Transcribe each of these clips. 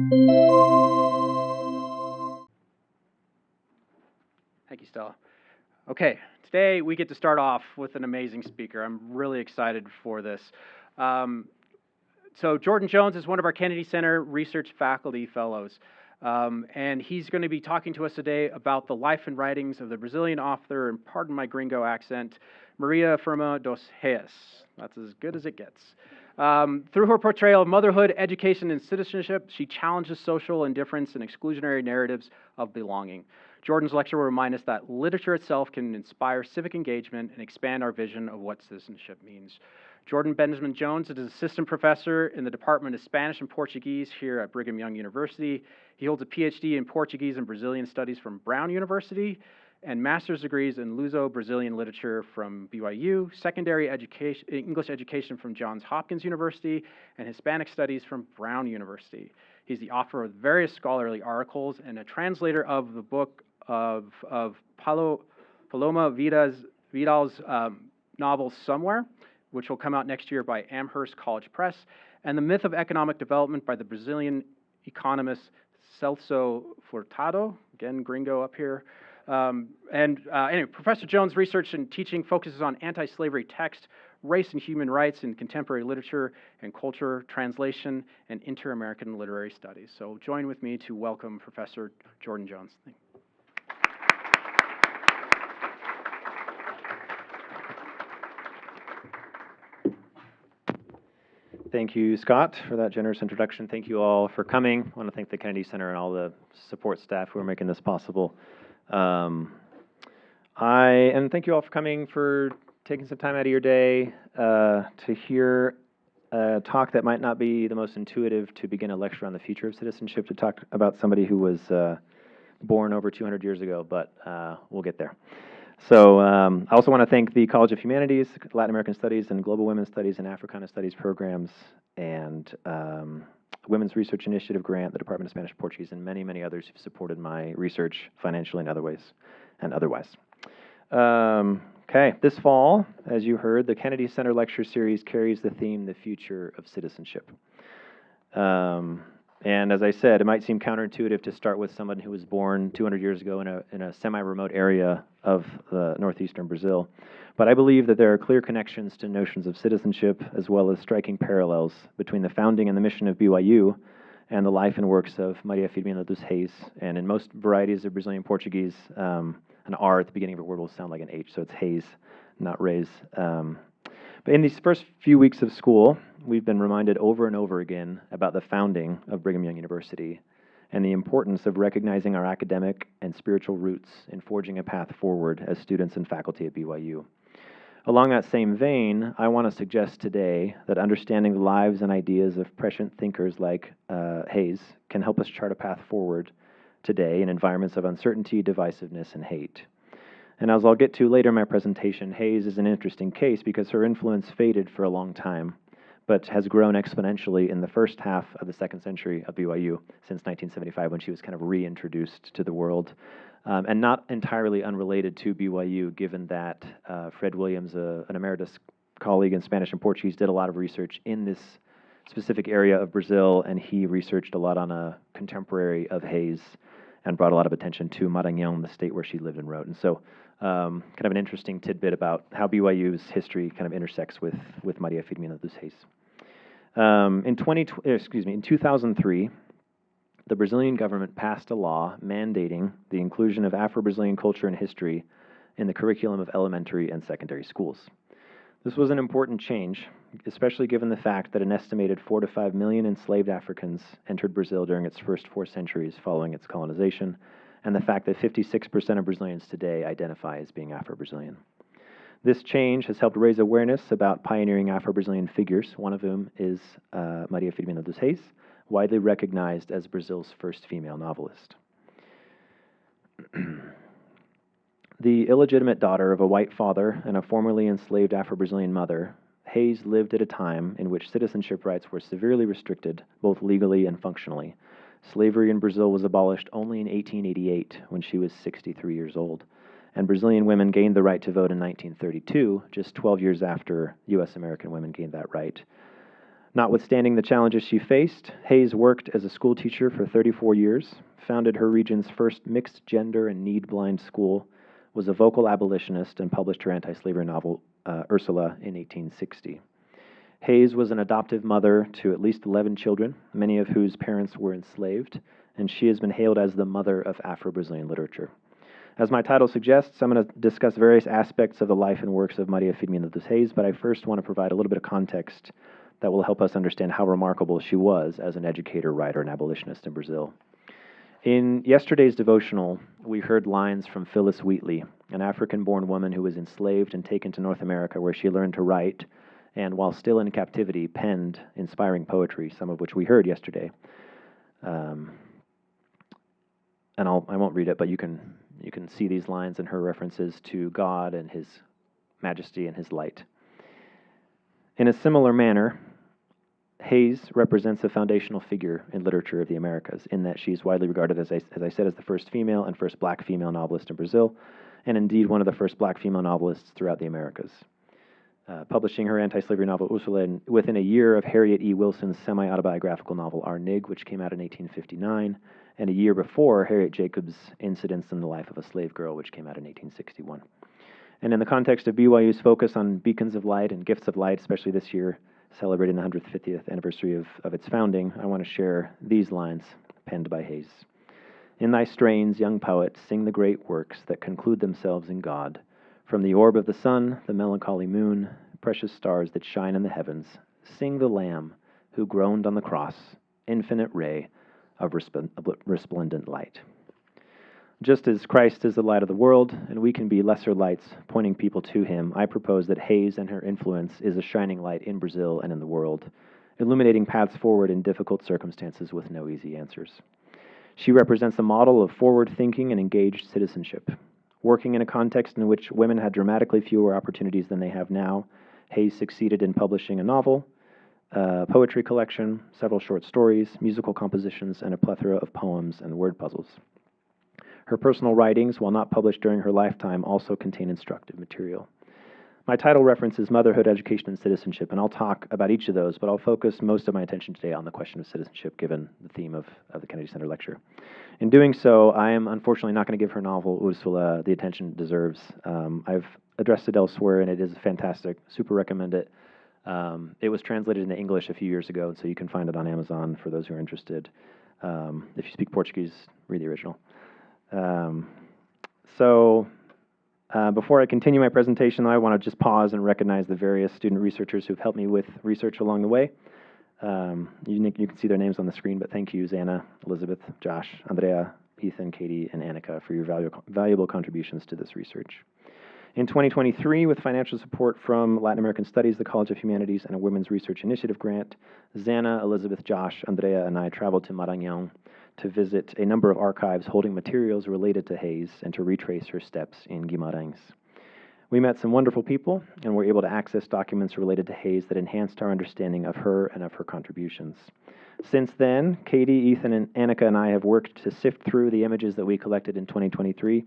Thank you, Stella. Okay, today we get to start off with an amazing speaker. I'm really excited for this. So Jordan Jones is one of our Kennedy Center Research Faculty Fellows, and he's going to be talking to us today about the life and writings of the Brazilian author, and pardon my gringo accent, Maria Firmina dos Reis. That's as good as it gets. Through her portrayal of motherhood, education, and citizenship, she challenges social indifference and exclusionary narratives of belonging. Jordan's lecture will remind us that literature itself can inspire civic engagement and expand our vision of what citizenship means. Jordan Benjamin Jones is an assistant professor in the Department of Spanish and Portuguese here at Brigham Young University. He holds a PhD in Portuguese and Brazilian Studies from Brown University and master's degrees in Luso-Brazilian Literature from BYU, secondary education, English education from Johns Hopkins University, and Hispanic Studies from Brown University. He's the author of various scholarly articles and a translator of the book of Paloma Vidal's novel Somewhere, which will come out next year by Amherst College Press, and The Myth of Economic Development by the Brazilian economist Celso Furtado, again, gringo up here. Anyway, Professor Jones' research and teaching focuses on anti-slavery text, race and human rights in contemporary literature and culture, translation, and inter-American literary studies. So join with me to welcome Professor Jordan Jones. Thank you, Scott, for that generous introduction. Thank you all for coming. I want to thank the Kennedy Center and all the support staff who are making this possible. And thank you all for coming, for taking some time out of your day to hear a talk that might not be the most intuitive to begin a lecture on the future of citizenship, to talk about somebody who was born over 200 years ago, but we'll get there. So I also want to thank the College of Humanities, Latin American Studies, and Global Women's Studies and Africana Studies programs, and Women's Research Initiative grant, the Department of Spanish Portuguese, and many, many others who've supported my research financially and otherwise. Okay, this fall, as you heard, the Kennedy Center Lecture Series carries the theme, The Future of Citizenship. And as I said, it might seem counterintuitive to start with someone who was born 200 years ago in a semi-remote area of northeastern Brazil. But I believe that there are clear connections to notions of citizenship, as well as striking parallels between the founding and the mission of BYU and the life and works of Maria Firmina dos Reis. And in most varieties of Brazilian Portuguese, an R at the beginning of a word will sound like an H, so it's Reis, not Reis. But in these first few weeks of school, we've been reminded over and over again about the founding of Brigham Young University and the importance of recognizing our academic and spiritual roots in forging a path forward as students and faculty at BYU. Along that same vein, I want to suggest today that understanding the lives and ideas of prescient thinkers like Reis can help us chart a path forward today in environments of uncertainty, divisiveness, and hate. And as I'll get to later in my presentation, Reis is an interesting case because her influence faded for a long time, but has grown exponentially in the first half of the second century of BYU since 1975, when she was kind of reintroduced to the world. And not entirely unrelated to BYU, given that Fred Williams, an emeritus colleague in Spanish and Portuguese, did a lot of research in this specific area of Brazil, and he researched a lot on a contemporary of Reis and brought a lot of attention to Maranhão, the state where she lived and wrote. And so kind of an interesting tidbit about how BYU's history kind of intersects with Maria Firmina dos Reis. In 2003, the Brazilian government passed a law mandating the inclusion of Afro-Brazilian culture and history in the curriculum of elementary and secondary schools. This was an important change, especially given the fact that an estimated 4 to 5 million enslaved Africans entered Brazil during its first 4 centuries following its colonization, and the fact that 56% of Brazilians today identify as being Afro-Brazilian. This change has helped raise awareness about pioneering Afro-Brazilian figures, one of whom is Maria Firmina dos Reis, widely recognized as Brazil's first female novelist. The illegitimate daughter of a white father and a formerly enslaved Afro-Brazilian mother, Reis lived at a time in which citizenship rights were severely restricted, both legally and functionally. Slavery in Brazil was abolished only in 1888, when she was 63 years old, and Brazilian women gained the right to vote in 1932, just 12 years after U.S. American women gained that right. Notwithstanding the challenges she faced, Hayes worked as a school teacher for 34 years, founded her region's first mixed gender and need-blind school, was a vocal abolitionist, and published her anti-slavery novel, Ursula, in 1860. Hayes was an adoptive mother to at least 11 children, many of whose parents were enslaved, and she has been hailed as the mother of Afro-Brazilian literature. As my title suggests, I'm going to discuss various aspects of the life and works of Maria Firmina dos Reis, but I first want to provide a little bit of context that will help us understand how remarkable she was as an educator, writer, and abolitionist in Brazil. In yesterday's devotional, we heard lines from Phyllis Wheatley, an African-born woman who was enslaved and taken to North America, where she learned to write, and while still in captivity, penned inspiring poetry, some of which we heard yesterday. And I won't read it, but you can see these lines and her references to God and His majesty and His light. In a similar manner, Hayes represents a foundational figure in literature of the Americas, in that she's widely regarded, as I said, as the first female and first black female novelist in Brazil, and indeed one of the first black female novelists throughout the Americas. Publishing her anti-slavery novel Ursula within a year of Harriet E. Wilson's semi-autobiographical novel Our Nig, which came out in 1859, and a year before Harriet Jacobs' Incidents in the Life of a Slave Girl, which came out in 1861. And in the context of BYU's focus on beacons of light and gifts of light, especially this year, celebrating the 150th anniversary of its founding, I want to share these lines penned by Hayes. In thy strains, young poet, sing the great works that conclude themselves in God. From the orb of the sun, the melancholy moon, precious stars that shine in the heavens, sing the Lamb who groaned on the cross, infinite ray of resplendent light. Just as Christ is the light of the world, and we can be lesser lights pointing people to Him, I propose that Hayes and her influence is a shining light in Brazil and in the world, illuminating paths forward in difficult circumstances with no easy answers. She represents a model of forward-thinking and engaged citizenship. Working in a context in which women had dramatically fewer opportunities than they have now, Hayes succeeded in publishing a novel, a poetry collection, several short stories, musical compositions, and a plethora of poems and word puzzles. Her personal writings, while not published during her lifetime, also contain instructive material. My title references motherhood, education, and citizenship, and I'll talk about each of those, but I'll focus most of my attention today on the question of citizenship, given the theme of the Kennedy Center lecture. In doing so, I am unfortunately not going to give her novel, Ursula, the attention it deserves. I've addressed it elsewhere, and it is fantastic. Super recommend it. It was translated into English a few years ago, so you can find it on Amazon for those who are interested. If you speak Portuguese, read the original. Before I continue my presentation, I want to just pause and recognize the various student researchers who've helped me with research along the way. You can see their names on the screen, but thank you, Zana, Elizabeth, Josh, Andrea, Ethan, Katie, and Annika for your valuable contributions to this research. In 2023, with financial support from Latin American Studies, the College of Humanities, and a Women's Research Initiative grant, Zana, Elizabeth, Josh, Andrea, and I traveled to Maranhão to visit a number of archives holding materials related to Hayes and to retrace her steps in Guimarães. We met some wonderful people and were able to access documents related to Hayes that enhanced our understanding of her and of her contributions. Since then, Katie, Ethan, and Annika and I have worked to sift through the images that we collected in 2023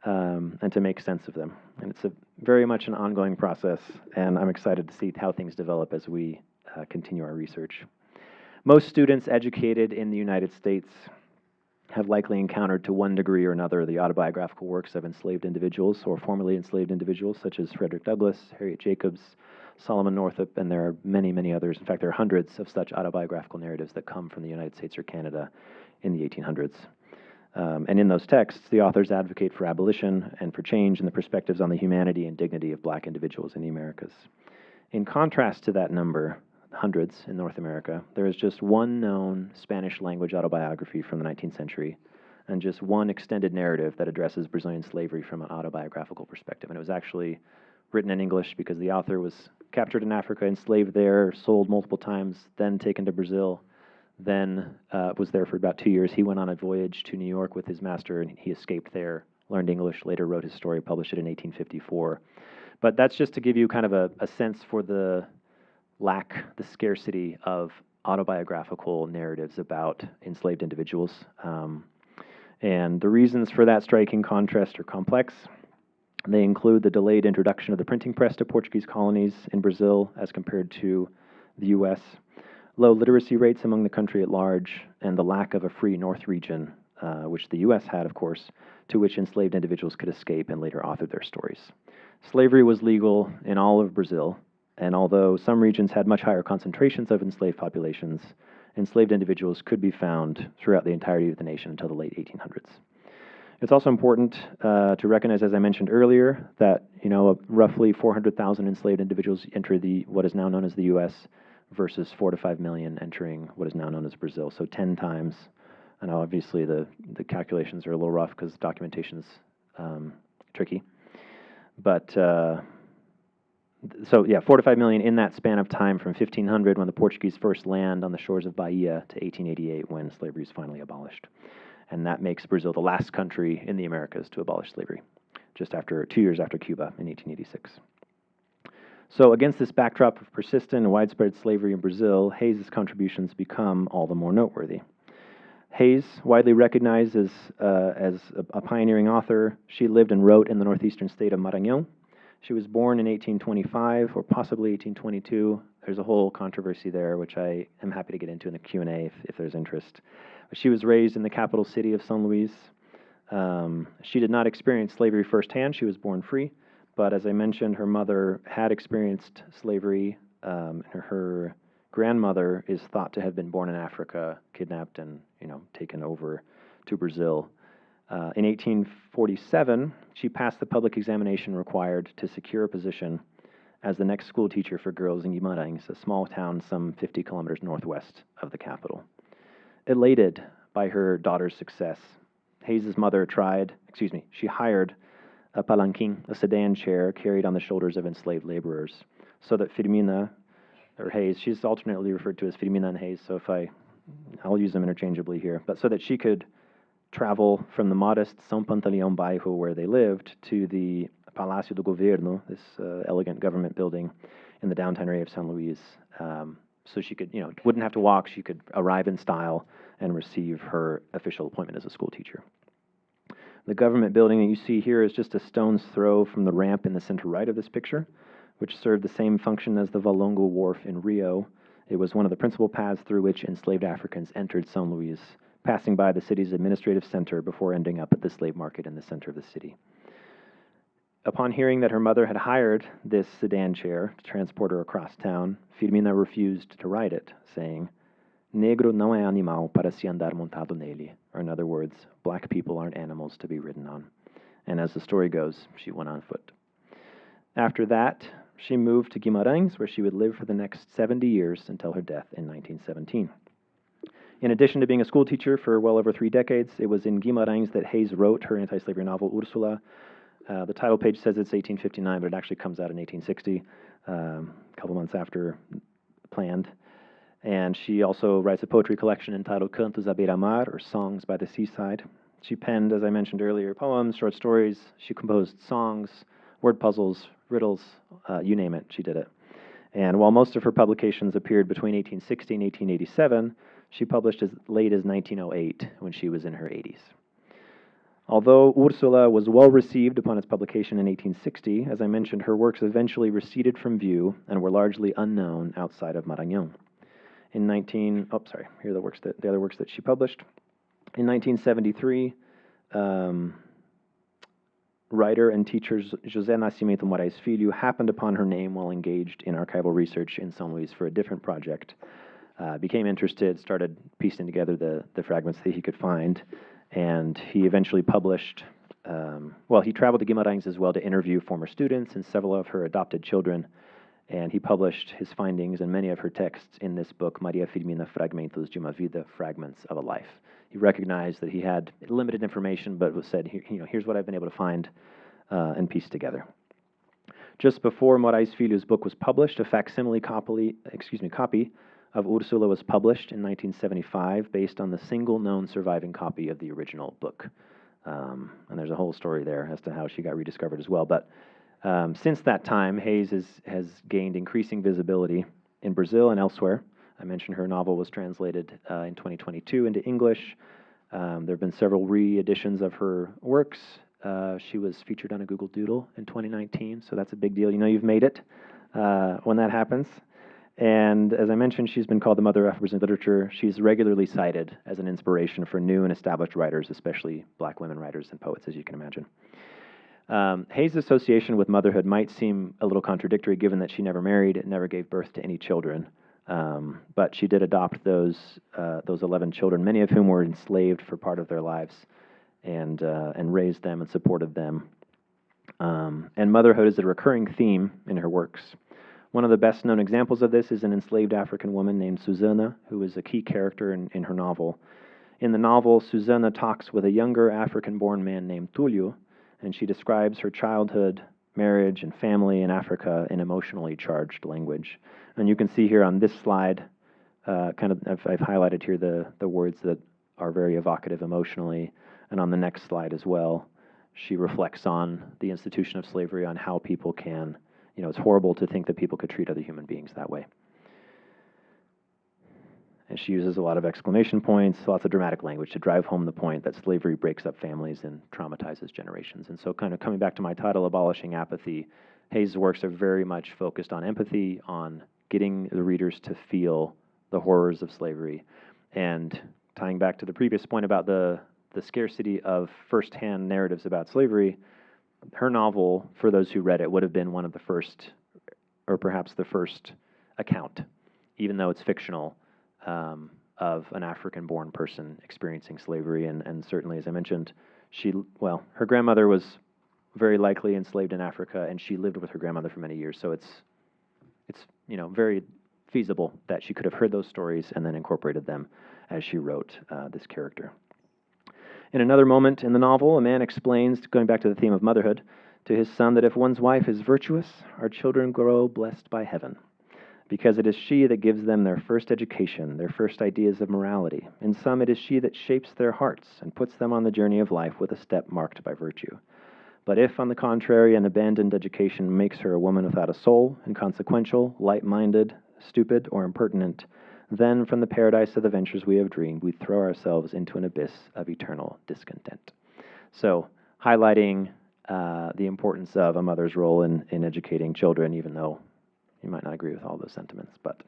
and to make sense of them. And it's very much an ongoing process, and I'm excited to see how things develop as we continue our research. Most students educated in the United States have likely encountered to one degree or another the autobiographical works of enslaved individuals or formerly enslaved individuals such as Frederick Douglass, Harriet Jacobs, Solomon Northup, and there are many, many others. In fact, there are hundreds of such autobiographical narratives that come from the United States or Canada in the 1800s. And in those texts, the authors advocate for abolition and for change and the perspectives on the humanity and dignity of black individuals in the Americas. In contrast to that number, hundreds in North America, there is just one known Spanish-language autobiography from the 19th century and just one extended narrative that addresses Brazilian slavery from an autobiographical perspective. And it was actually written in English because the author was captured in Africa, enslaved there, sold multiple times, then taken to Brazil, then was there for about 2 years. He went on a voyage to New York with his master, and he escaped there, learned English, later wrote his story, published it in 1854. But that's just to give you kind of a sense for the scarcity of autobiographical narratives about enslaved individuals. And the reasons for that striking contrast are complex. They include the delayed introduction of the printing press to Portuguese colonies in Brazil as compared to the U.S., low literacy rates among the country at large, and the lack of a free North region, which the U.S. had, of course, to which enslaved individuals could escape and later author their stories. Slavery was legal in all of Brazil, and although some regions had much higher concentrations of enslaved populations, enslaved individuals could be found throughout the entirety of the nation until the late 1800s. It's also important to recognize, as I mentioned earlier, that roughly 400,000 enslaved individuals enter what is now known as the U.S. versus 4 to 5 million entering what is now known as Brazil. So 10 times. And obviously the calculations are a little rough because documentation's tricky. But so yeah, 4 to 5 million in that span of time from 1500 when the Portuguese first land on the shores of Bahia to 1888 when slavery is finally abolished. And that makes Brazil the last country in the Americas to abolish slavery, just after 2 years after Cuba in 1886. So against this backdrop of persistent and widespread slavery in Brazil, Hayes' contributions become all the more noteworthy. Hayes, widely recognized as a pioneering author, she lived and wrote in the northeastern state of Maranhão. She was born in 1825 or possibly 1822. There's a whole controversy there, which I am happy to get into in the Q&A if there's interest. She was raised in the capital city of São Luís. She did not experience slavery firsthand. She was born free. But as I mentioned, her mother had experienced slavery. Her grandmother is thought to have been born in Africa, kidnapped and taken over to Brazil. In 1847, she passed the public examination required to secure a position as the next school teacher for girls in Guimarães, a small town some 50 kilometers northwest of the capital. Elated by her daughter's success, Hayes' mother she hired a palanquin, a sedan chair carried on the shoulders of enslaved laborers, so that Firmina, or Hayes, she's alternately referred to as Firmina and Hayes, so I'll use them interchangeably here, but so that she could travel from the modest São Pantaleão bairro where they lived to the Palácio do Governo, this elegant government building in the downtown area of São Luís. So she could, wouldn't have to walk. She could arrive in style and receive her official appointment as a school teacher. The government building that you see here is just a stone's throw from the ramp in the center right of this picture, which served the same function as the Valongo Wharf in Rio. It was one of the principal paths through which enslaved Africans entered São Luís, passing by the city's administrative center before ending up at the slave market in the center of the city. Upon hearing that her mother had hired this sedan chair to transport her across town, Firmina refused to ride it, saying, "Negro não é animal para se andar montado nele," or in other words, black people aren't animals to be ridden on. And as the story goes, she went on foot. After that, she moved to Guimarães, where she would live for the next 70 years until her death in 1917. In addition to being a school teacher for well over 3 decades, it was in Guimarães that Hayes wrote her anti-slavery novel, Ursula. The title page says it's 1859, but it actually comes out in 1860, a couple months after planned. And she also writes a poetry collection entitled Cantos à beira-mar, or Songs by the Seaside. She penned, as I mentioned earlier, poems, short stories. She composed songs, word puzzles, riddles, you name it, she did it. And while most of her publications appeared between 1860 and 1887, she published as late as 1908 when she was in her 80s. Although Ursula was well received upon its publication in 1860, as I mentioned, her works eventually receded from view and were largely unknown outside of Maranhão. Here are the other works that she published. In 1973, writer and teacher José Nascimento Moraes Filho happened upon her name while engaged in archival research in São Luís for a different project. Became interested, started piecing together the fragments that he could find, and he eventually published, he traveled to Guimarães as well to interview former students and several of her adopted children, and he published his findings and many of her texts in this book, Maria Firmina Fragmentos de uma Vida, Fragments of a Life. He recognized that he had limited information, but said, here's what I've been able to find and piece together. Just before Moraes Filho's book was published, a facsimile copy of Ursula was published in 1975 based on the single known surviving copy of the original book. And there's a whole story there as to how she got rediscovered as well. But since that time, Hayes has gained increasing visibility in Brazil and elsewhere. I mentioned her novel was translated in 2022 into English. There have been several re-editions of her works. She was featured on a Google Doodle in 2019, so that's a big deal. You've made it when that happens. And as I mentioned, she's been called the mother of Brazilian literature. She's regularly cited as an inspiration for new and established writers, especially black women writers and poets, as you can imagine. Hayes' association with motherhood might seem a little contradictory, given that she never married and never gave birth to any children. But she did adopt those 11 children, many of whom were enslaved for part of their lives, and raised them and supported them. And motherhood is a recurring theme in her works. One of the best-known examples of this is an enslaved African woman named Susanna, who is a key character in her novel. In the novel, Susanna talks with a younger African-born man named Tulio, and she describes her childhood, marriage, and family in Africa in emotionally charged language. And you can see here on this slide, I've highlighted here the words that are very evocative emotionally, and on the next slide as well, she reflects on the institution of slavery, on how people can, it's horrible to think that people could treat other human beings that way. And she uses a lot of exclamation points, lots of dramatic language to drive home the point that slavery breaks up families and traumatizes generations. And so kind of coming back to my title, Abolishing Apathy, Hayes' works are very much focused on empathy, on getting the readers to feel the horrors of slavery. And tying back to the previous point about the scarcity of firsthand narratives about slavery, her novel, for those who read it, would have been one of the first, or perhaps the first account, even though it's fictional, of an African-born person experiencing slavery. And certainly, as I mentioned, her grandmother was very likely enslaved in Africa, and she lived with her grandmother for many years. So it's very feasible that she could have heard those stories and then incorporated them as she wrote this character. In another moment in the novel, a man explains, going back to the theme of motherhood, to his son that if one's wife is virtuous, our children grow blessed by heaven, because it is she that gives them their first education, their first ideas of morality. In some, it is she that shapes their hearts and puts them on the journey of life with a step marked by virtue. But if, on the contrary, an abandoned education makes her a woman without a soul, inconsequential, light-minded, stupid, or impertinent, then from the paradise of the ventures we have dreamed, we throw ourselves into an abyss of eternal discontent. So, highlighting the importance of a mother's role in educating children, even though you might not agree with all those sentiments. But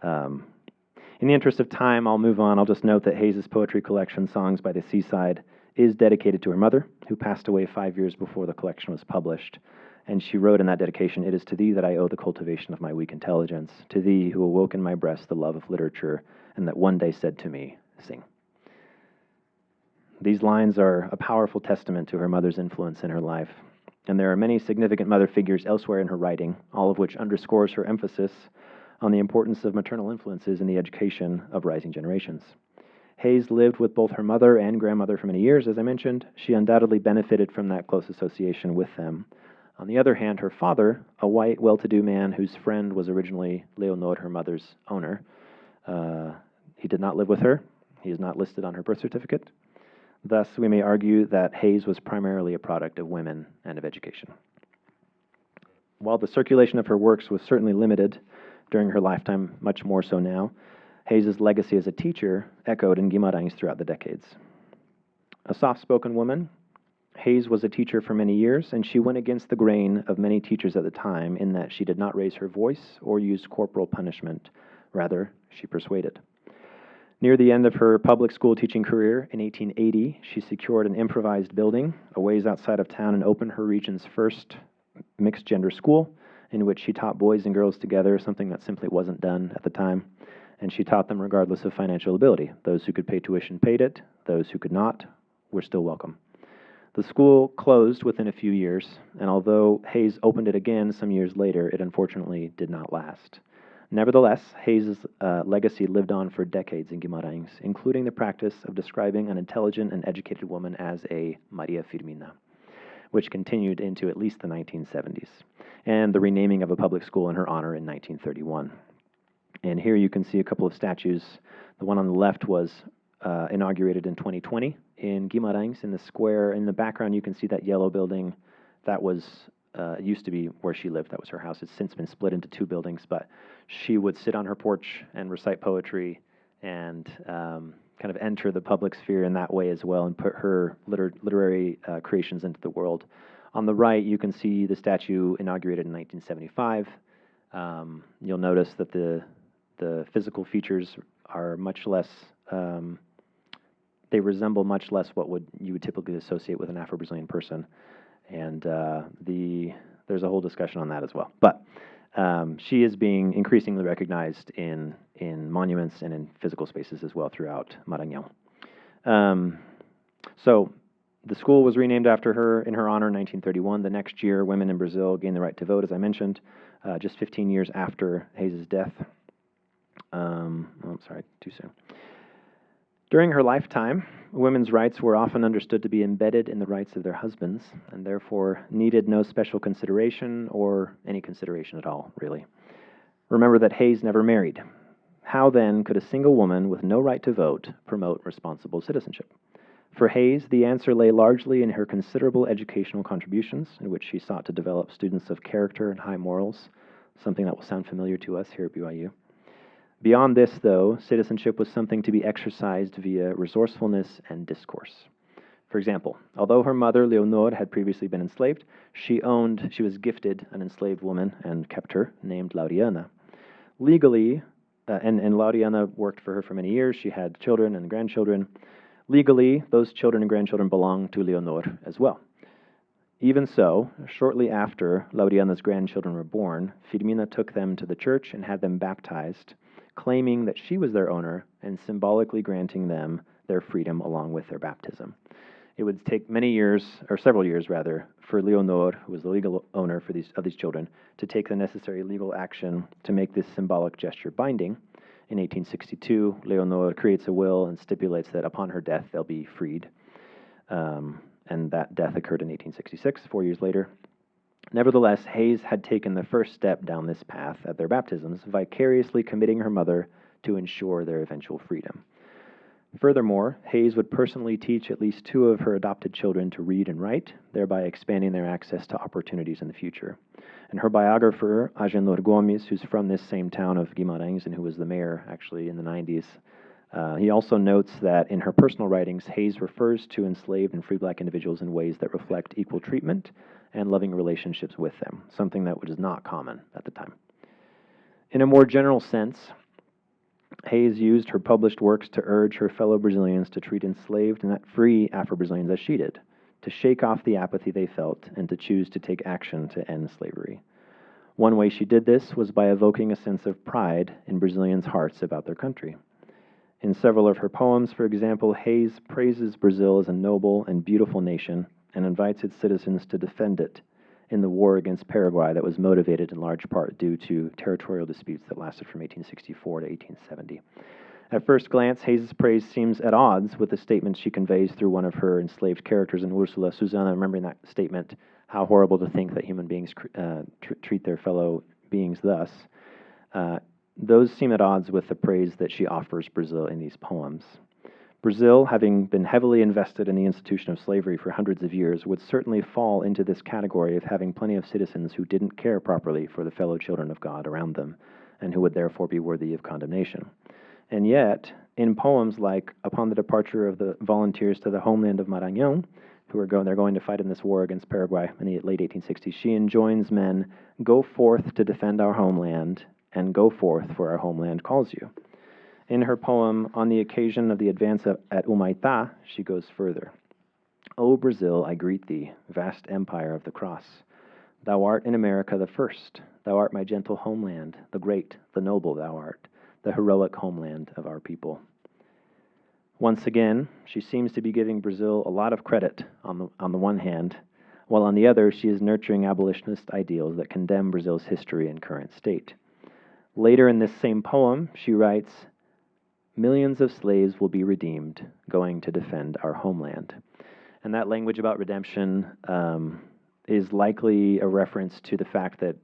in the interest of time, I'll move on. I'll just note that Hayes' poetry collection, Songs by the Seaside, is dedicated to her mother, who passed away 5 years before the collection was published. And she wrote in that dedication, "It is to thee that I owe the cultivation of my weak intelligence, to thee who awoke in my breast the love of literature, and that one day said to me, sing." These lines are a powerful testament to her mother's influence in her life. And there are many significant mother figures elsewhere in her writing, all of which underscores her emphasis on the importance of maternal influences in the education of rising generations. Hayes lived with both her mother and grandmother for many years, as I mentioned. She undoubtedly benefited from that close association with them. On the other hand, her father, a white, well-to-do man whose friend was originally Leonor, her mother's owner, he did not live with her. He is not listed on her birth certificate. Thus, we may argue that Hayes was primarily a product of women and of education. While the circulation of her works was certainly limited during her lifetime, much more so now, Hayes' legacy as a teacher echoed in Guimarães throughout the decades. A soft-spoken woman, Hayes was a teacher for many years, and she went against the grain of many teachers at the time in that she did not raise her voice or use corporal punishment. Rather, she persuaded. Near the end of her public school teaching career in 1880, she secured an improvised building a ways outside of town and opened her region's first mixed-gender school, in which she taught boys and girls together, something that simply wasn't done at the time. And she taught them regardless of financial ability. Those who could pay tuition paid it. Those who could not were still welcome. The school closed within a few years, and although Hayes opened it again some years later, it unfortunately did not last. Nevertheless, Hayes' legacy lived on for decades in Guimarães, including the practice of describing an intelligent and educated woman as a Maria Firmina, which continued into at least the 1970s, and the renaming of a public school in her honor in 1931. And here you can see a couple of statues. The one on the left was inaugurated in 2020 in Guimarães, in the square. In the background, you can see that yellow building. That was it used to be where she lived. That was her house. It's since been split into two buildings, but she would sit on her porch and recite poetry and kind of enter the public sphere in that way as well and put her literary creations into the world. On the right, you can see the statue inaugurated in 1975. You'll notice that the physical features are much less, they resemble much less what you would typically associate with an Afro-Brazilian person. And there's a whole discussion on that as well. But she is being increasingly recognized in monuments and in physical spaces as well throughout Maranhão. So the school was renamed after her in her honor in 1931. The next year, women in Brazil gained the right to vote, as I mentioned, just 15 years after Hayes' death. Sorry, too soon. During her lifetime, women's rights were often understood to be embedded in the rights of their husbands, and therefore needed no special consideration or any consideration at all, really. Remember that Hayes never married. How then could a single woman with no right to vote promote responsible citizenship? For Hayes, the answer lay largely in her considerable educational contributions, in which she sought to develop students of character and high morals, something that will sound familiar to us here at BYU. Beyond this, though, citizenship was something to be exercised via resourcefulness and discourse. For example, although her mother, Leonor, had previously been enslaved, she was gifted an enslaved woman and kept her, named Lauriana. Legally, and Lauriana worked for her for many years. She had children and grandchildren. Legally, those children and grandchildren belonged to Leonor as well. Even so, shortly after Lauriana's grandchildren were born, Firmina took them to the church and had them baptized, claiming that she was their owner and symbolically granting them their freedom along with their baptism. It would take many years, or several years rather, for Leonor, who was the legal owner of these children, to take the necessary legal action to make this symbolic gesture binding. In 1862, Leonor creates a will and stipulates that upon her death they'll be freed. And that death occurred in 1866, 4 years later. Nevertheless, Hayes had taken the first step down this path at their baptisms, vicariously committing her mother to ensure their eventual freedom. Furthermore, Hayes would personally teach at least 2 of her adopted children to read and write, thereby expanding their access to opportunities in the future. And her biographer, Agenor Gomes, who's from this same town of Guimarães and who was the mayor actually in the 90s, he also notes that in her personal writings, Hayes refers to enslaved and free black individuals in ways that reflect equal treatment and loving relationships with them, something that was not common at the time. In a more general sense, Hayes used her published works to urge her fellow Brazilians to treat enslaved and free Afro-Brazilians as she did, to shake off the apathy they felt and to choose to take action to end slavery. One way she did this was by evoking a sense of pride in Brazilians' hearts about their country. In several of her poems, for example, Hayes praises Brazil as a noble and beautiful nation and invites its citizens to defend it in the war against Paraguay that was motivated in large part due to territorial disputes that lasted from 1864 to 1870. At first glance, Hayes' praise seems at odds with the statement she conveys through one of her enslaved characters in Ursula, Susanna, remembering that statement, how horrible to think that human beings treat their fellow beings thus. Those seem at odds with the praise that she offers Brazil in these poems. Brazil, having been heavily invested in the institution of slavery for hundreds of years, would certainly fall into this category of having plenty of citizens who didn't care properly for the fellow children of God around them, and who would therefore be worthy of condemnation. And yet, in poems like Upon the Departure of the Volunteers to the Homeland of Maranhão, they're going to fight in this war against Paraguay in the late 1860s, she enjoins men, "Go forth to defend our homeland, and go forth, for our homeland calls you." In her poem, On the Occasion of the Advance at Humaitá, she goes further. "O Brazil, I greet thee, vast empire of the cross. Thou art in America the first. Thou art my gentle homeland, the great, the noble thou art, the heroic homeland of our people." Once again, she seems to be giving Brazil a lot of credit on the one hand, while on the other, she is nurturing abolitionist ideals that condemn Brazil's history and current state. Later in this same poem, she writes, "Millions of slaves will be redeemed, going to defend our homeland." And that language about redemption is likely a reference to the fact that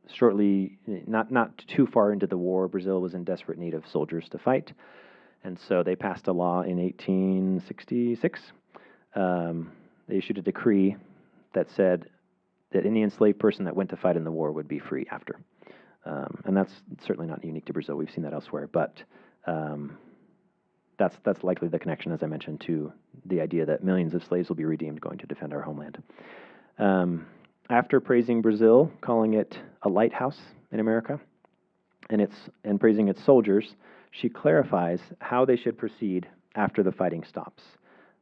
shortly, not too far into the war, Brazil was in desperate need of soldiers to fight. And so they passed a law in 1866. They issued a decree that said that any enslaved person that went to fight in the war would be free after. And that's certainly not unique to Brazil. We've seen that elsewhere. But that's likely the connection, as I mentioned, to the idea that millions of slaves will be redeemed going to defend our homeland. After praising Brazil, calling it a lighthouse in America, and praising its soldiers, she clarifies how they should proceed after the fighting stops.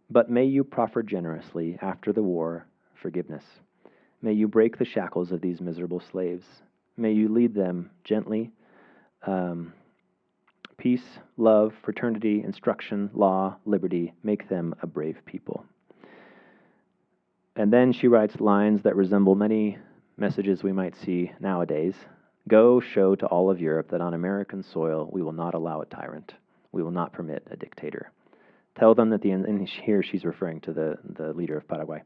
But may you proffer generously after the war forgiveness. May you break the shackles of these miserable slaves. May you lead them gently. Peace, love, fraternity, instruction, law, liberty, make them a brave people. And then she writes lines that resemble many messages we might see nowadays. Go show to all of Europe that on American soil we will not allow a tyrant. We will not permit a dictator. Tell them that and here she's referring to the leader of Paraguay.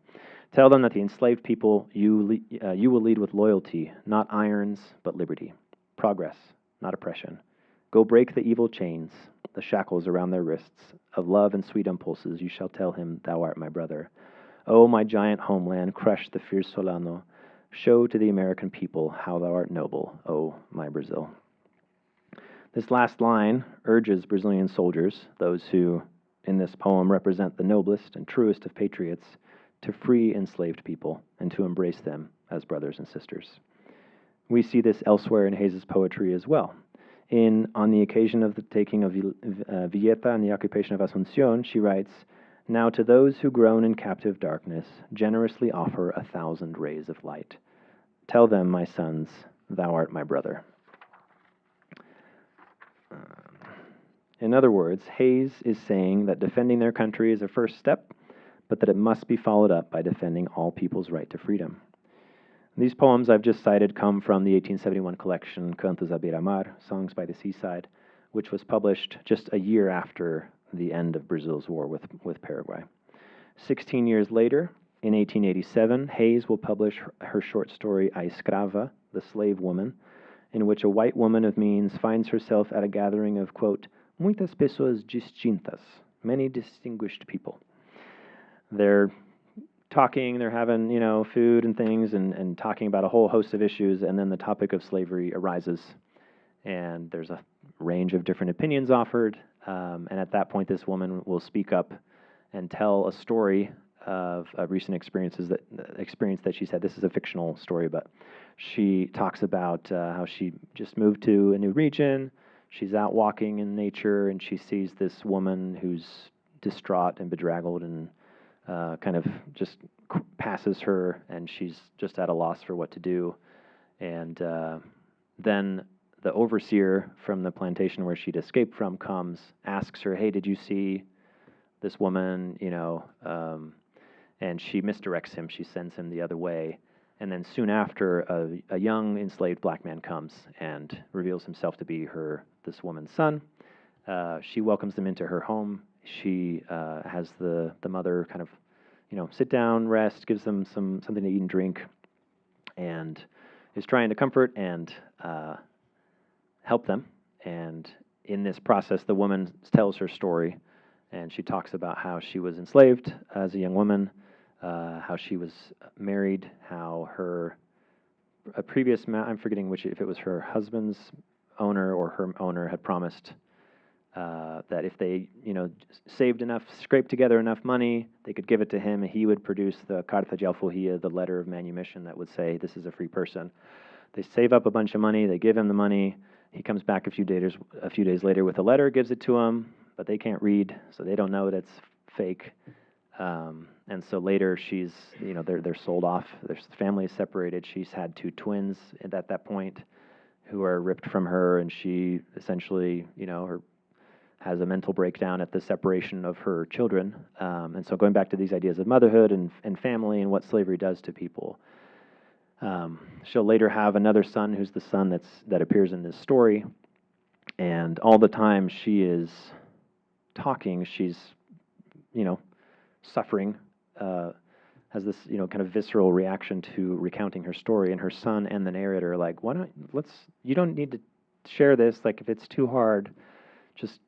Tell them that the enslaved people you will lead with loyalty, not irons, but liberty. Progress, not oppression. Go break the evil chains, the shackles around their wrists. Of love and sweet impulses you shall tell him, thou art my brother. O my giant homeland, crush the fierce Solano. Show to the American people how thou art noble, O my Brazil. This last line urges Brazilian soldiers, those who in this poem represent the noblest and truest of patriots, to free enslaved people and to embrace them as brothers and sisters. We see this elsewhere in Hayes's poetry as well. On the occasion of the taking of Villeta and the occupation of Asunción, she writes, now to those who groan in captive darkness, generously offer 1,000 rays of light. Tell them, my sons, thou art my brother. In other words, Hayes is saying that defending their country is a first step, but that it must be followed up by defending all people's right to freedom. These poems I've just cited come from the 1871 collection Cantos à Beira-Mar, Songs by the Seaside, which was published just a year after the end of Brazil's war with Paraguay. 16 years later, in 1887, Hayes will publish her short story A Escrava, the Slave Woman, in which a white woman of means finds herself at a gathering of, quote, muitas pessoas distintas, many distinguished people. They're talking, they're having, food and things and talking about a whole host of issues, and then the topic of slavery arises, and there's a range of different opinions offered, and at that point this woman will speak up and tell a story of recent experience that she's had. This is a fictional story, but she talks about how she just moved to a new region. She's out walking in nature, and she sees this woman who's distraught and bedraggled and kind of just passes her, and she's just at a loss for what to do. And then the overseer from the plantation where she'd escaped from comes, asks her, hey, did you see this woman, and she misdirects him. She sends him the other way. And then soon after, a young enslaved black man comes and reveals himself to be this woman's son. She welcomes him into her home. She has the mother kind of, sit down, rest, gives them something to eat and drink, and is trying to comfort and help them. And in this process, the woman tells her story, and she talks about how she was enslaved as a young woman, how she was married, how a previous I'm forgetting if it was her husband's owner or her owner had promised that if they, scraped together enough money, they could give it to him, and he would produce the Carta de Alforria, the letter of manumission that would say, this is a free person. They save up a bunch of money, they give him the money, he comes back a few days later with a letter, gives it to him, but they can't read, so they don't know that it's fake. And so later she's, they're sold off, their family is separated, she's had 2 twins at that point who are ripped from her, and she essentially, has a mental breakdown at the separation of her children. And so going back to these ideas of motherhood and family and what slavery does to people. She'll later have another son who's the son that appears in this story. And all the time she is talking, she's, suffering, has this, kind of visceral reaction to recounting her story. And her son and the narrator are like, you don't need to share this. Like, if it's too hard, just,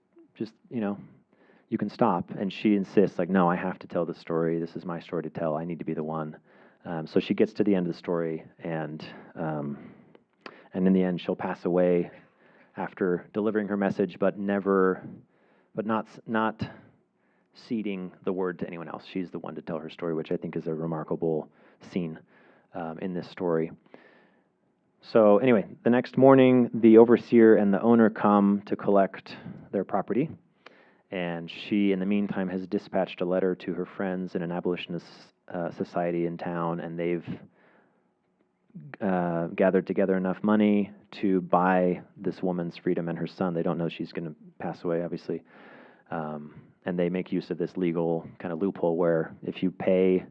you can stop. And she insists, like, no, I have to tell the story. This is my story to tell. I need to be the one. So she gets to the end of the story, and in the end, she'll pass away after delivering her message, but not ceding the word to anyone else. She's the one to tell her story, which I think is a remarkable scene in this story. So anyway, the next morning, the overseer and the owner come to collect their property, and she, in the meantime, has dispatched a letter to her friends in an abolitionist society in town, and they've gathered together enough money to buy this woman's freedom and her son. They don't know she's going to pass away, obviously. And they make use of this legal kind of loophole where if you pay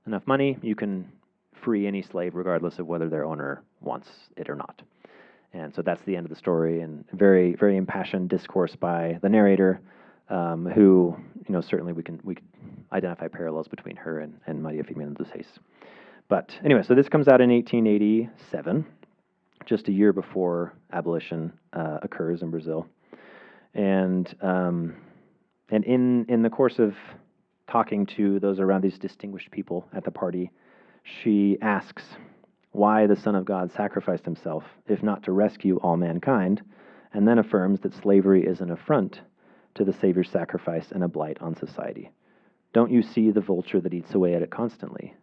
enough money, you can free any slave regardless of whether their owner wants it or not. And so that's the end of the story, and very, very impassioned discourse by the narrator, who, certainly we could identify parallels between her and Maria Firmina dos Reis. But anyway, so this comes out in 1887, just a year before abolition occurs in Brazil. And in the course of talking to those around, these distinguished people at the party, she asks why the Son of God sacrificed himself, if not to rescue all mankind, and then affirms that slavery is an affront to the Savior's sacrifice and a blight on society. Don't you see the vulture that eats away at it constantly?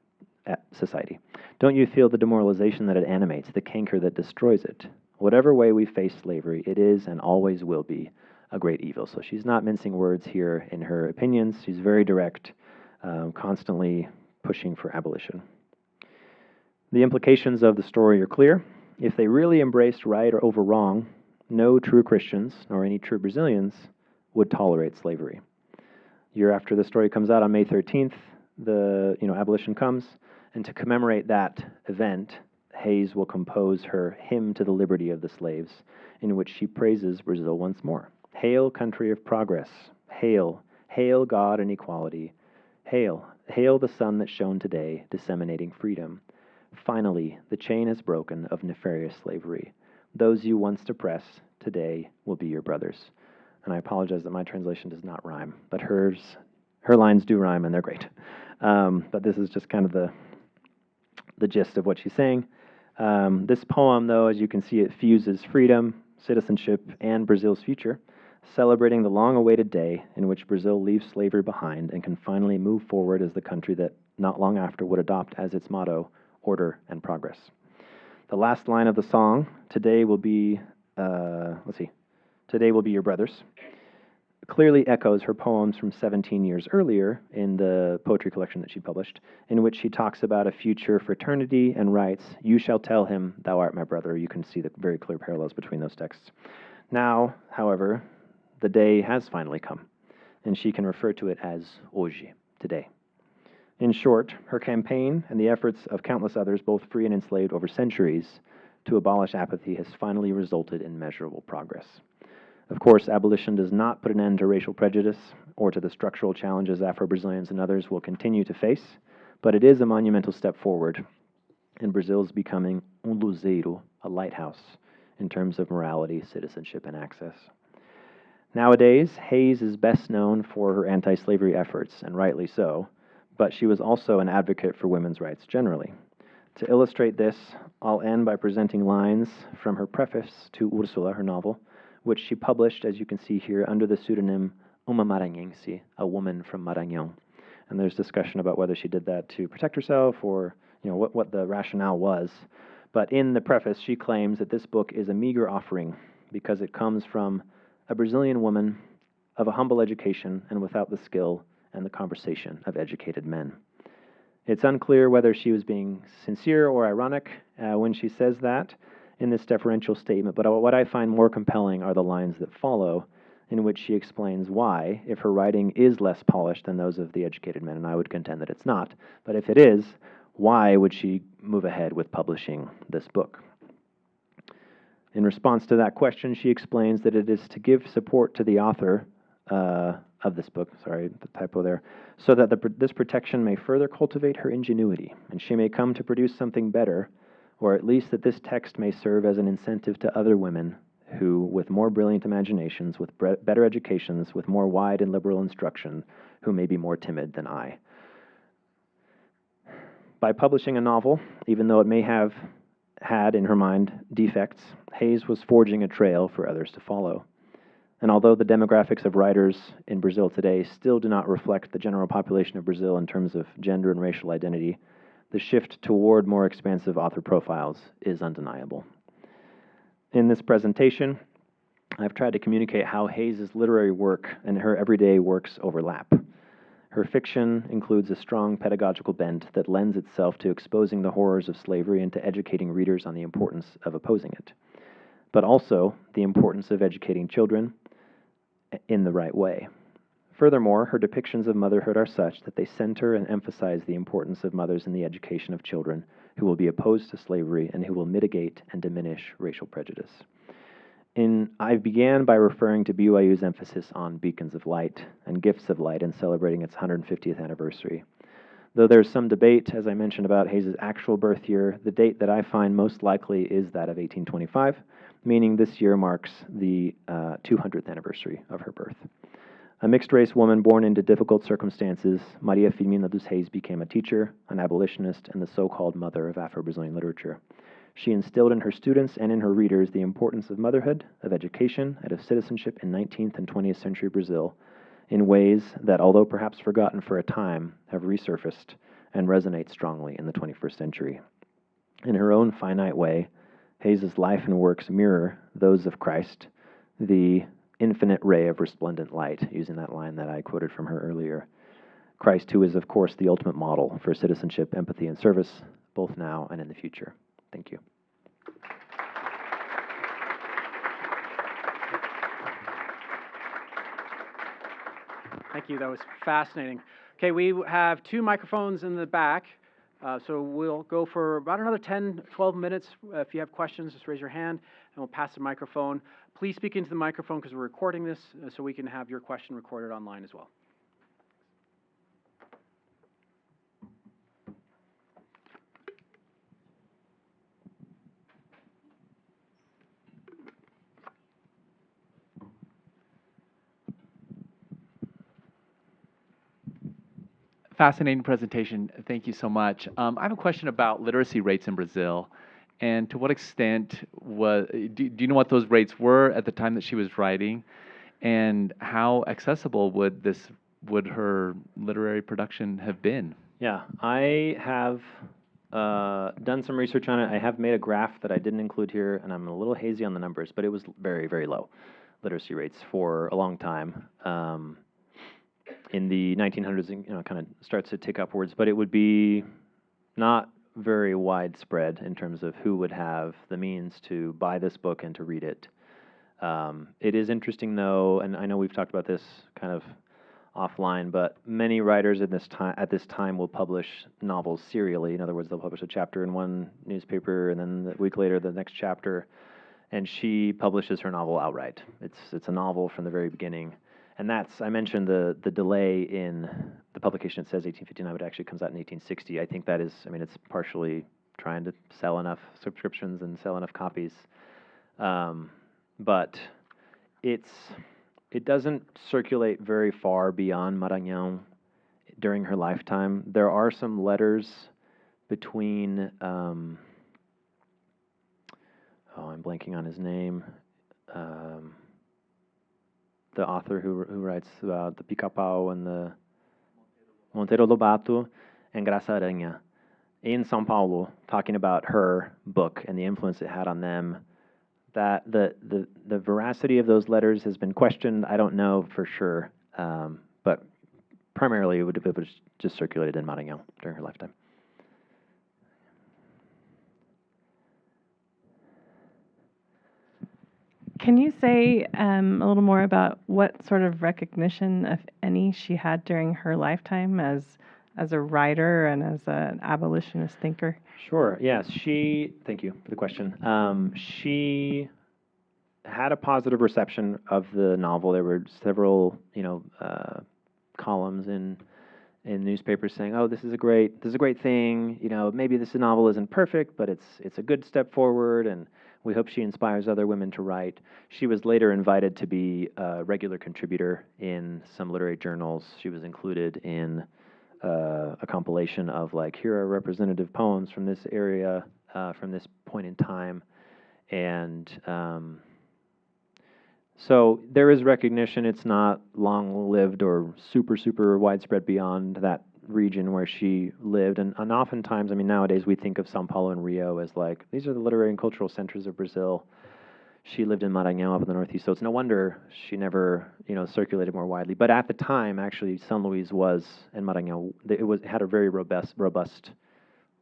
At society. Don't you feel the demoralization that it animates, the canker that destroys it? Whatever way we face slavery, it is and always will be a great evil. So she's not mincing words here in her opinions. She's very direct, constantly pushing for abolition. The implications of the story are clear. If they really embraced right over wrong, no true Christians, nor any true Brazilians, would tolerate slavery. Year after the story comes out on May 13th, the abolition comes, and to commemorate that event, Hayes will compose her Hymn to the Liberty of the Slaves, in which she praises Brazil once more. Hail, country of progress. Hail, hail God and equality. Hail, hail the sun that shone today, disseminating freedom. Finally, the chain is broken of nefarious slavery. Those you once oppressed, today will be your brothers. And I apologize that my translation does not rhyme, but her lines do rhyme, and they're great. But this is just kind of the gist of what she's saying. This poem, though, as you can see, it fuses freedom, citizenship, and Brazil's future, celebrating the long-awaited day in which Brazil leaves slavery behind and can finally move forward as the country that not long after would adopt as its motto, order and progress. The last line of the song, today will be your brothers, clearly echoes her poems from 17 years earlier in the poetry collection that she published, in which she talks about a future fraternity and writes, "You shall tell him, thou art my brother." You can see the very clear parallels between those texts. Now, however, the day has finally come, and she can refer to it as hoje, today. In short, her campaign and the efforts of countless others, both free and enslaved over centuries, to abolish apathy has finally resulted in measurable progress. Of course, abolition does not put an end to racial prejudice or to the structural challenges Afro-Brazilians and others will continue to face, but it is a monumental step forward, and Brazil is becoming luzeiro, a lighthouse, in terms of morality, citizenship, and access. Nowadays, Hayes is best known for her anti-slavery efforts, and rightly so, but she was also an advocate for women's rights generally. To illustrate this, I'll end by presenting lines from her preface to Ursula, her novel, which she published, as you can see here, under the pseudonym Uma Maranhense, a woman from Maranhão. And there's discussion about whether she did that to protect herself or what the rationale was. But in the preface, she claims that this book is a meager offering because it comes from a Brazilian woman of a humble education and without the skill and the conversation of educated men. It's unclear whether she was being sincere or ironic when she says that in this deferential statement, but what I find more compelling are the lines that follow, in which she explains why, if her writing is less polished than those of the educated men, and I would contend that it's not, but if it is, why would she move ahead with publishing this book? In response to that question, she explains that it is to give support to the author of this book, sorry, the typo there, so that this protection may further cultivate her ingenuity, and she may come to produce something better, or at least that this text may serve as an incentive to other women who, with more brilliant imaginations, with better educations, with more wide and liberal instruction, who may be more timid than I. By publishing a novel, even though it may have had in her mind defects, Hayes was forging a trail for others to follow. And although the demographics of writers in Brazil today still do not reflect the general population of Brazil in terms of gender and racial identity, the shift toward more expansive author profiles is undeniable. In this presentation, I've tried to communicate how Hayes' literary work and her everyday works overlap. Her fiction includes a strong pedagogical bent that lends itself to exposing the horrors of slavery and to educating readers on the importance of opposing it, but also the importance of educating children in the right way. Furthermore, her depictions of motherhood are such that they center and emphasize the importance of mothers in the education of children who will be opposed to slavery and who will mitigate and diminish racial prejudice. I began by referring to BYU's emphasis on beacons of light and gifts of light in celebrating its 150th anniversary. Though there's some debate, as I mentioned, about Hayes' actual birth year, the date that I find most likely is that of 1825, meaning this year marks the 200th anniversary of her birth. A mixed-race woman born into difficult circumstances, Maria Firmina dos Reis became a teacher, an abolitionist, and the so-called mother of Afro-Brazilian literature. She instilled in her students and in her readers the importance of motherhood, of education, and of citizenship in 19th and 20th century Brazil in ways that, although perhaps forgotten for a time, have resurfaced and resonate strongly in the 21st century. In her own finite way, Hayes' life and works mirror those of Christ, the infinite ray of resplendent light, using that line that I quoted from her earlier. Christ, who is, of course, the ultimate model for citizenship, empathy, and service, both now and in the future. Thank you. Thank you. That was fascinating. Okay, we have 2 microphones in the back, so we'll go for about another 10, 12 minutes. If you have questions, just raise your hand, and we'll pass the microphone. Please speak into the microphone because we're recording this, so we can have your question recorded online as well. Fascinating presentation. Thank you so much. I have a question about literacy rates in Brazil, and to what extent do you know what those rates were at the time that she was writing, and how accessible would her literary production have been? Yeah, I have done some research on it. I have made a graph that I didn't include here, and I'm a little hazy on the numbers, but it was very, very low literacy rates for a long time. In the 1900s, kind of starts to tick upwards, but it would be not very widespread in terms of who would have the means to buy this book and to read it. It is interesting, though, and I know we've talked about this kind of offline, but many writers at this time will publish novels serially. In other words, they'll publish a chapter in one newspaper, and then a week later, the next chapter, and she publishes her novel outright. It's a novel from the very beginning. And I mentioned the delay in the publication. It says 1859, but it actually comes out in 1860. I think that is, it's partially trying to sell enough subscriptions and sell enough copies. But it doesn't circulate very far beyond Maranhão during her lifetime. There are some letters between, I'm blanking on his name, the author who writes about the Pica-Pau and the Monteiro Lobato and Graça Aranha in São Paulo, talking about her book and the influence it had on them. That the veracity of those letters has been questioned. I don't know for sure, but primarily it was just circulated in Maranhão during her lifetime. Can you say a little more about what sort of recognition, if any, she had during her lifetime as a writer and as an abolitionist thinker? Sure. Yes. Thank you for the question. She had a positive reception of the novel. There were several, columns in newspapers saying, "Oh, this is a great thing. Maybe this novel isn't perfect, but it's a good step forward, and we hope she inspires other women to write." She was later invited to be a regular contributor in some literary journals. She was included in a compilation of here are representative poems from this area, from this point in time, and so there is recognition. It's not long-lived or super, super widespread beyond that region where she lived. And oftentimes, I mean, nowadays we think of Sao Paulo and Rio as like, these are the literary and cultural centers of Brazil. She lived in Maranhão up in the Northeast, so it's no wonder she never, circulated more widely. But at the time, actually, São Luís was, and Maranhão, it had a very robust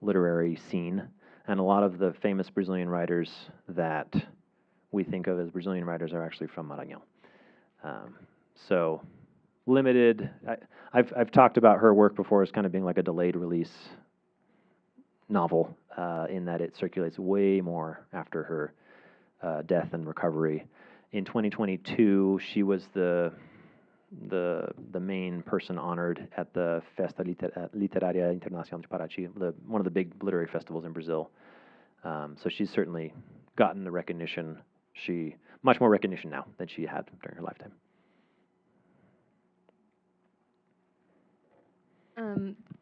literary scene. And a lot of the famous Brazilian writers that we think of as Brazilian writers are actually from Maranhão. So limited. I've talked about her work before as kind of being like a delayed release novel, in that it circulates way more after her death and recovery. In 2022, she was the main person honored at the Festa Literária Internacional de Paraty, one of the big literary festivals in Brazil. So she's certainly gotten the recognition. Much more recognition now than she had during her lifetime.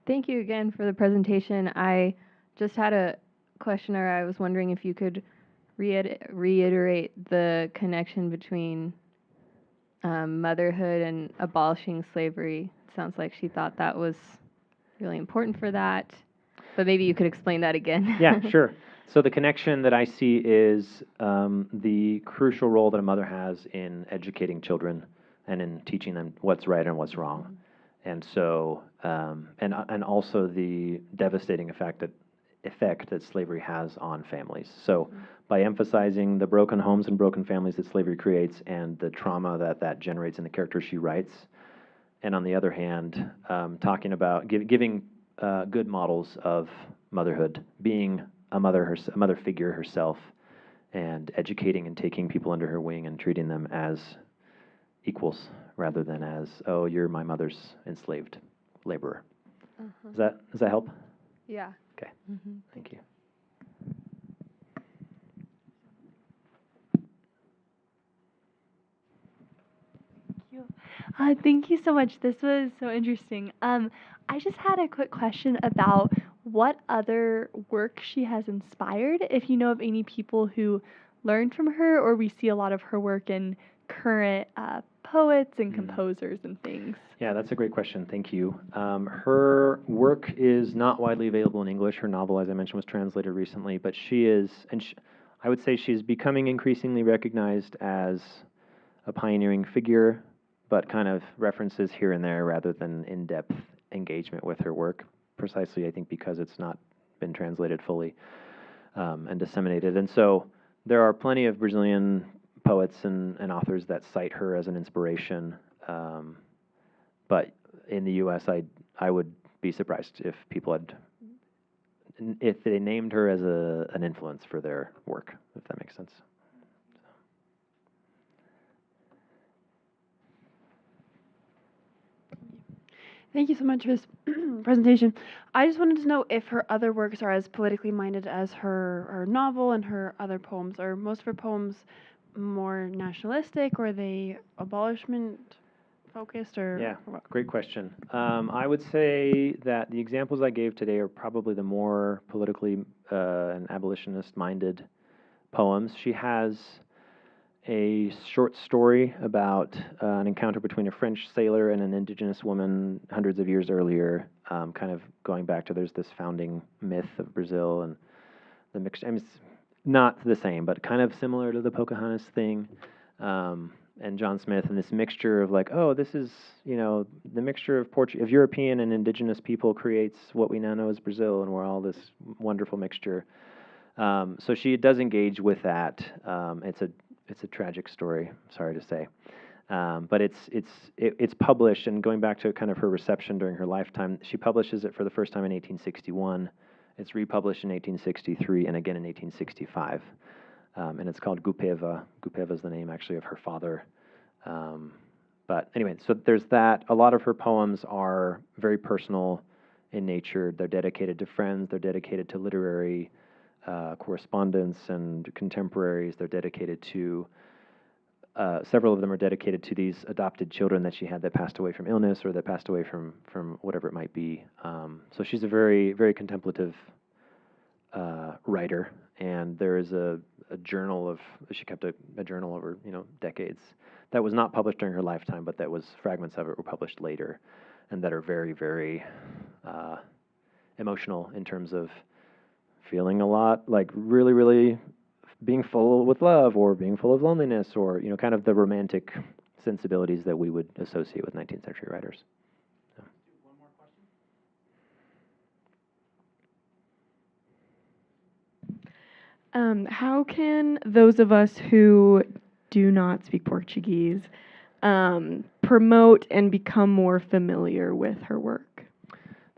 Thank you again for the presentation. I just had a question, or I was wondering if you could reiterate the connection between motherhood and abolishing slavery. It sounds like she thought that was really important for that, but maybe you could explain that again. Yeah, sure. So the connection that I see is the crucial role that a mother has in educating children and in teaching them what's right and what's wrong. And so, and also the devastating effect that slavery has on families. So by emphasizing the broken homes and broken families that slavery creates and the trauma that generates in the characters she writes, and on the other hand, talking about giving good models of motherhood, being a mother figure herself, and educating and taking people under her wing and treating them as equals rather than as, oh, you're my mother's enslaved laborer. Does that help? Yeah. Okay. Thank you. Thank you so much. This was so interesting. I just had a quick question about what other work she has inspired, if you know of any people who learned from her, or we see a lot of her work in current poets and composers and things. Yeah, that's a great question. Thank you. Her work is not widely available in English. Her novel, as I mentioned, was translated recently, but I would say she's becoming increasingly recognized as a pioneering figure, but kind of references here and there rather than in-depth engagement with her work, precisely, I think, because it's not been translated fully and disseminated. And so there are plenty of Brazilian poets and authors that cite her as an inspiration, but in the U.S., I would be surprised if they named her as an influence for their work, if that makes sense. Thank you so much for this presentation. I just wanted to know if her other works are as politically minded as her novel and her other poems. Are most of her poems more nationalistic, or are they abolishment focused, or? Yeah, or what? great question. I would say that the examples I gave today are probably the more politically and abolitionist-minded poems. She has a short story about an encounter between a French sailor and an indigenous woman hundreds of years earlier, kind of going back to there's this founding myth of Brazil and the mixed. I mean, it's not the same, but kind of similar to the Pocahontas thing, and John Smith, and this mixture of like, oh, this is, the mixture of European and indigenous people creates what we now know as Brazil, and we're all this wonderful mixture. So she does engage with that. It's a tragic story, sorry to say, but it's published, and going back to kind of her reception during her lifetime, she publishes it for the first time in 1861. It's republished in 1863 and again in 1865, and it's called Gupeva. Gupeva is the name actually of her father. But anyway, so there's that. A lot of her poems are very personal in nature. They're dedicated to friends. They're dedicated to literary correspondence and contemporaries. They're dedicated to, several of them are dedicated to these adopted children that she had that passed away from illness or that passed away from whatever it might be. So she's a very, very contemplative writer, and there is a journal she kept a journal over, decades that was not published during her lifetime, but fragments of it were published later, and that are very, very emotional in terms of feeling a lot, like really, really being full with love or being full of loneliness, or kind of the romantic sensibilities that we would associate with 19th century writers. So. One more question. How can those of us who do not speak Portuguese promote and become more familiar with her work?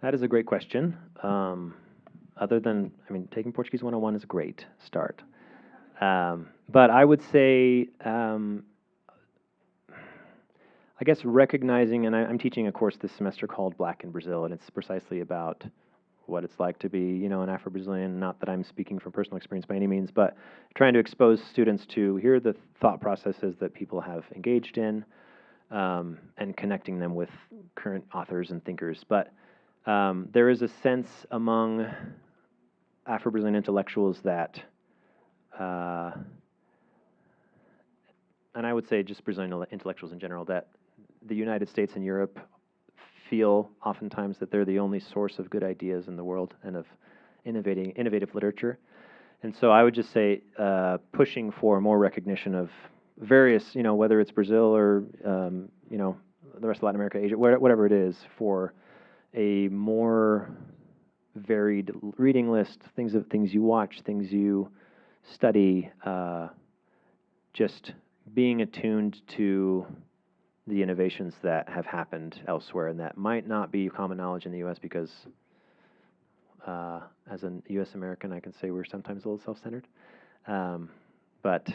That is a great question. Other than, taking Portuguese 101 is a great start. But I would say, I guess recognizing, and I'm teaching a course this semester called Black in Brazil, and it's precisely about what it's like to be, an Afro-Brazilian. Not that I'm speaking from personal experience by any means, but trying to expose students to hear the thought processes that people have engaged in, and connecting them with current authors and thinkers. But there is a sense among Afro-Brazilian intellectuals that, and I would say just Brazilian intellectuals in general, that the United States and Europe feel oftentimes that they're the only source of good ideas in the world and of innovative literature. And so I would just say pushing for more recognition of various, whether it's Brazil or, the rest of Latin America, Asia, whatever it is, for a more varied reading list, things you watch, things you study, just being attuned to the innovations that have happened elsewhere and that might not be common knowledge in the U.S. because as a U.S. American, I can say we're sometimes a little self-centered. But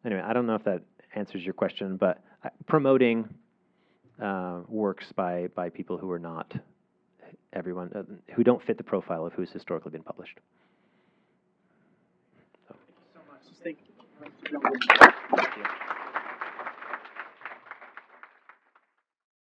anyway, I don't know if that answers your question, but promoting works by people who are not who don't fit the profile of who's historically been published. So. Thank you so much. Thank you.